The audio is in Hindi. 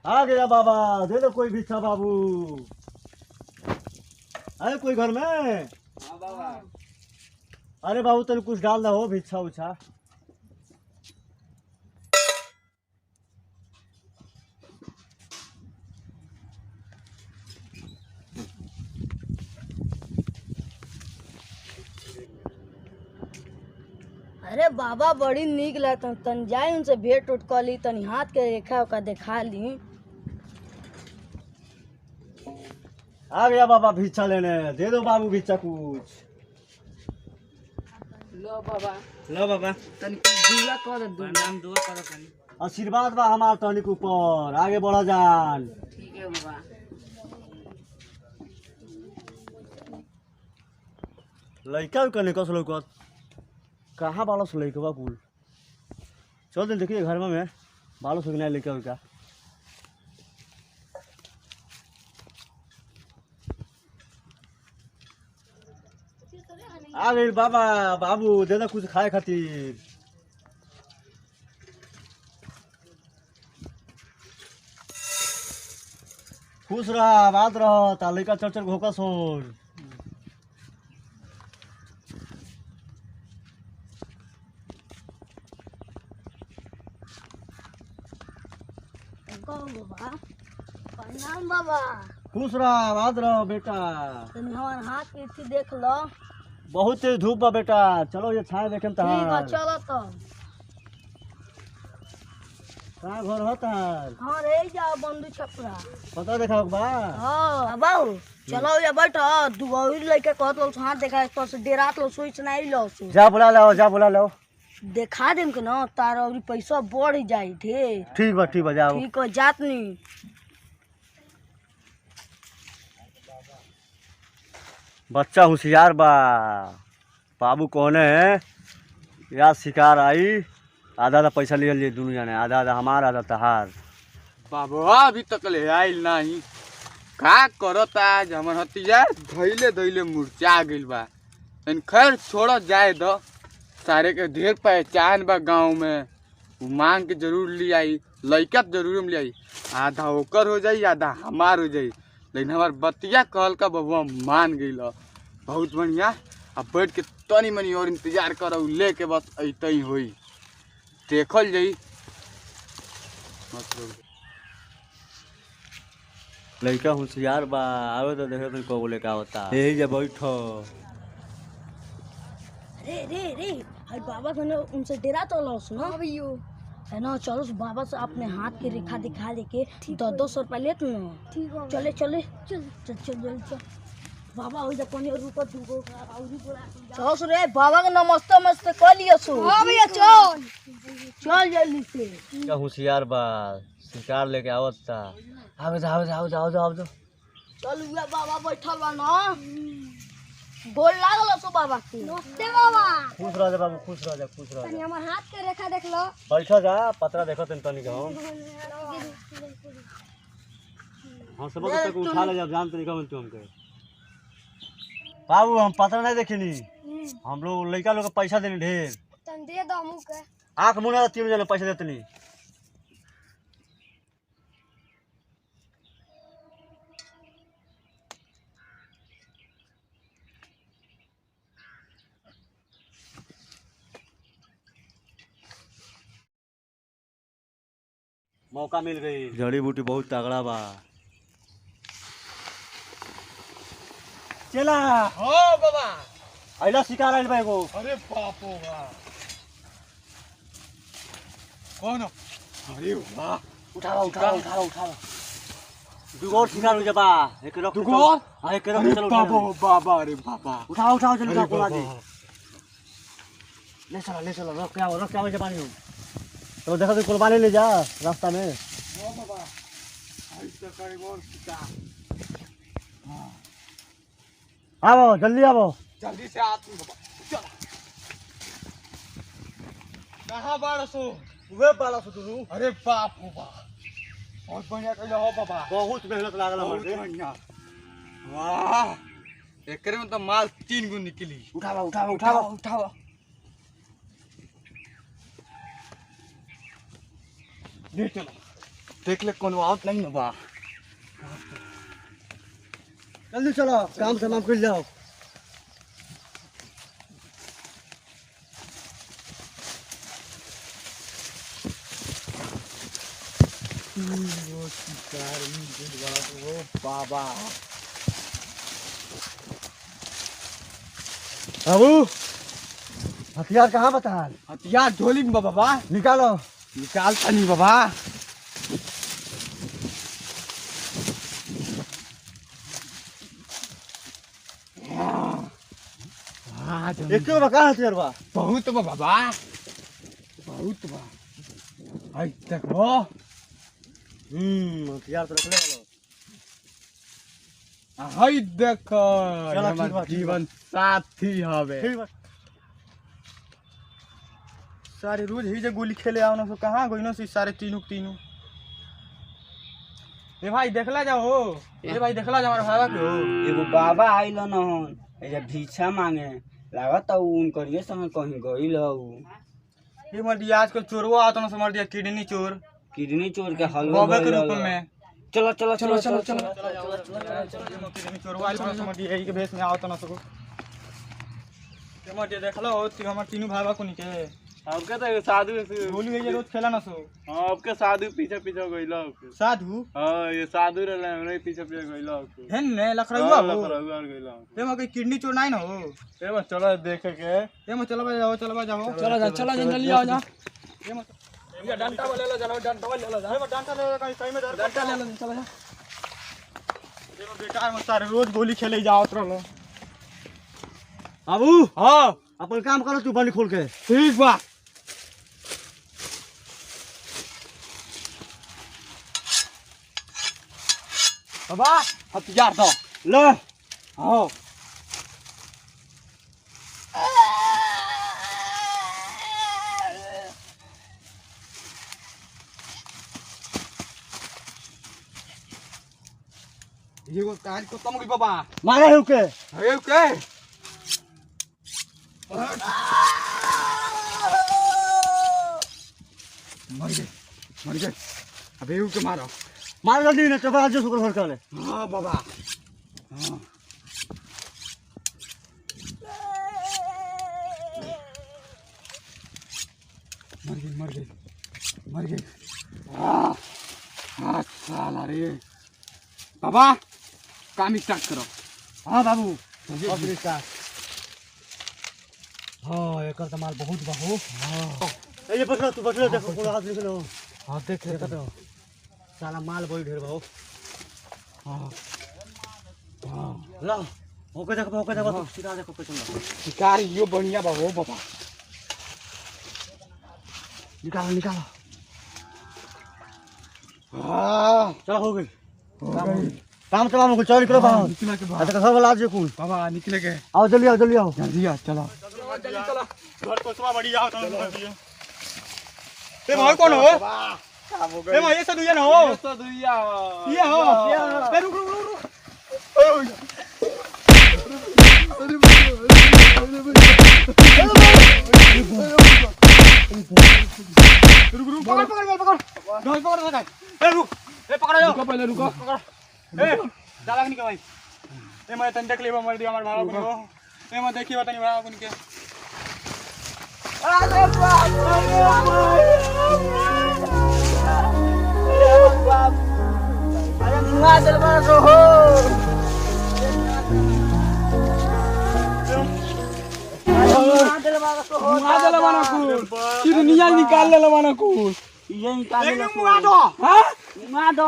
आ गया बाबा, दे दो कोई भिक्षा बाबू। अरे कोई घर में? हाँ बाबा। अरे बाबू तेरे कुछ डाल दो भिक्षा उच्छा। अरे बाबा बड़ी निक लगता तन जाए उनसे भेंट उठ कर ली तनी हाथ के रेखा उका देखा ली। आ गया बाबा भिक्षा लेने, दे दो बाबू भिक्षा कुछ। लो बाबा। लो बाबा, तनी दुआ कर दो। नाम दुआ कर तनी। आशीर्वाद बा हमार तनिक ऊपर, आगे बढ़ जान। ठीक है बाबा। लड़का कने कस लौकत कहाँ बालो से लड़का कुल। चल दिन देखिए घर में बालो से नहीं लड़का उनका। आ गई बाबा, बाबू दे दो कुछ खाए खातिर। खुश रह, बात रह, ता लड़का चढ़ चढ़ घोकस हो। बाबा प्रणाम बाबा। खुश रह, बात रह बेटा। तनी हमार हाथ के थी देख लो। बहुत तेज धूप बा बेटा, चलो ये छाए देखे ठीक है तहार। चलो तो। कहाँ घर होता है? हाँ रे जाओ बंधु छपरा। पता देखा बा? हाँ बाबू चलो या बैठो दू लड़के कहत लो हाथ देखा तो से डेरा लो सोच नहीं लो सो। जा बुला लो, जा बुला लो। देखा देम के ना तार और पैसा बढ़ जाई थे। ठीक बा जाओ। ठीक है जात नहीं। बच्चा होशियार बा, बाबू कौन है या शिकार आई। आधा आधा पैसा ले लिए दोनों जाने, आधा आधा हमार आधा तहार। बाबा अभी तक ले आइल नहीं। का करता आज हमर हतिया धैले धैले मुरचा गइल बा। खैर छोड़ जाए दो, सारे के ढेर पहचान बा गांव में। उ मांग के जरूर ले आई, लइका जरूर में ले आई। आधा ओकर हो जाई आधा हमार हो जाई, लेकिन हमार बतिया कहल का बबुआ मान गइल। बहुत बढ़िया। अब बैठ के तनी मनी और इंतजार कर, लेके बस अइते ही होई, देखल जाई। लड़का होशियार बा, आवे तो देखे तो कबो लेके आवता। यही जा बैठो। रे रे रे हाय बाबा ने उनसे डेरा तो लो सुनो भैया है ना। चलो बाबा से अपने हाथ की रेखा दिखा लेके 200 रुपया लेत ना। ठीक है चले चले चल चल चल चल चल। बाबा हो जा कोनी रुको तुमको औरी बोला चल रे बाबा के नमस्ते नमस्ते कर लियो सो। हां भैया चल चल जल्दी से। क्या होशियार बा, शिकार लेके आवता। आओ जा। चल हुआ बाबा बैठल बा ना। गोल लागल सो बाबा के। नमस्ते बाबा। खुश रह जा बाबू, खुश रह जा। तनी हमर हाथ के रेखा देख लो। बैठो जा, पतरा देखो तनी हम सब तक उठा ले जब जान तनी कहन तू हमके। बाबू हम पतरा नहीं देखनी, हम लोग लड़का लोग के पैसा देनी ढेर। तन दे दो हमू के। आंख मुना 3 जने पैसा देतनी। मौका मिल गई, जड़ी बूटी बहुत तगड़ा बा। चला हो बाबा। अइला शिकार आइल बा एगो। अरे बापो बा। कौन? अरे वाह। उठावा। दुगो और शिकार हो जा बा। एक रख दुगो और? हां एक रख अरे चलो। बाबा अरे बाबा। उठाओ जल्दी अरे उठाओ कोला जी। बाबा। ले चलो रख के आओ जा पानी में। तो देखो तो कुर्बानी ले जा रास्ता में। हो बाबा। ऐसे करे और सीता। आओ जल्दी आओ। जल्दी से आ तुम बाबा। चल। कहां बाड़ सो? वे पाला सो तू। अरे बाप हो बा। बहुत बढ़िया कहले हो बाबा। बहुत मेहनत लागल हमर बहुत से। बढ़िया। वाह। एकरे में तो माल 3 गुण निकली। उठावा। ले चलो। देख ले कोनो आवत नहीं न बा। जल्दी चलो काम तमाम कर जाओ। बाबा बाबू हथियार कहाँ बता? हथियार झोली में बा बाबा। निकालो। निकाल तनी बाबा। एक बका हथियार बा। बहुत बा बाबा, बहुत बा। आई देखो हथियार तो रख ले वालो। हाय देखो चलो, हमार ठीक बा, ठीक जीवन साथी हवे। ठीक बा। सारे रोज ही जे गोली खेले आओ ना, सो कहाँ गई ना सी सारे तीनों तीनों। ए भाई देखला जाओ, ए भाई देखला जाओ हमारे भावा के हो। एगो बाबा आइल न हन एजा भिक्षा मांगे, लागत उनकरिए संगे कहीं गइल हऊ। ये मर दिया आजकल चोरवा आता ना, समझ दिया किडनी चोर, किडनी चोर के हलवा बाबा के रूप में। चलो चलो चलो चलो किडनी चोरवा आइल ना, समझ दिया यही के भेष में आवत ना सको। समझ दिया देखला हो कि हमार तीनों भावा को निके आपके तो साधु गोली ये रोज खेला ना सो। हाँ आपके साधु पीछे पीछे गइला आपके। साधु हाँ ये साधु रहले हमरे पीछे पीछे गइला आपके। है ने लखरउआ हो। लखरउआ गइला आपके। ए मके किडनी चोर नहीं ना हो। ए बस चलो देखे के। ए म चलबा जाओ, चलबा जाओ। चलो जल्दी आओ जा। ए म ये डंटा वाले ले जाओ, डंटा वाले ले जाओ। ए म डंटा ले कहीं सही में डंटा ले लो, चलो जा। ए म बेकार मत सारे रोज गोली खेले जाओ रहलो। बाबू हां अपन काम करो, तू बंद खोल के। ठीक बा। बाबा हथियार दो। ले हाँ ये वो काज को कम गई बाबा। मारे हो के। अरे के मर गए अबे के मारो। मार जल्दी ने चबा जो शुक्र कर ले। हाँ बाबा हाँ मर गए हाँ साला रे। बाबा काम स्टार्ट करो। हाँ बाबू अब स्टार्ट। हाँ एकर तो माल बहुत बाबू। हाँ ये बसलो, तू बसलो, देखो पूरा हाथ निकलो। हाँ देख देखो तो साला माल बहुत ढेर बाबू। हाँ ला ओके देखो तू सीधा देखो पे चल। शिकार यो बढ़िया बा हो बाबा। निकालो। हाँ चलो हो गई काम तमाम। चलो निकलो बाहर। निकले के अच्छा सब लाज जे कुल। बाबा निकले के आओ जल्दी आओ जल्दी आ चलो। घर को सवा बड़ी आओ तो ए भाई कौन हो? ए भाई ये सदुया ना हो। ये तो दुइया ये हो। ए रुक रुक रुक। रुक पकड़। ए रुक, ए पकड़ो रुको पहले रुको। ए डाला नहीं के भाई। ए मैं तन देख लेबा मर दिया हमार भाड़ा को। ए मैं देखिए तनी भाड़ा को के। अरे बाप अरे मुआ दिल बड़ा सो हो। मुआ दिल बड़ा कुल किडनिया निकाल ले लवाना कुल। ये निकाल ले मुआ दो। हां मुआ दो।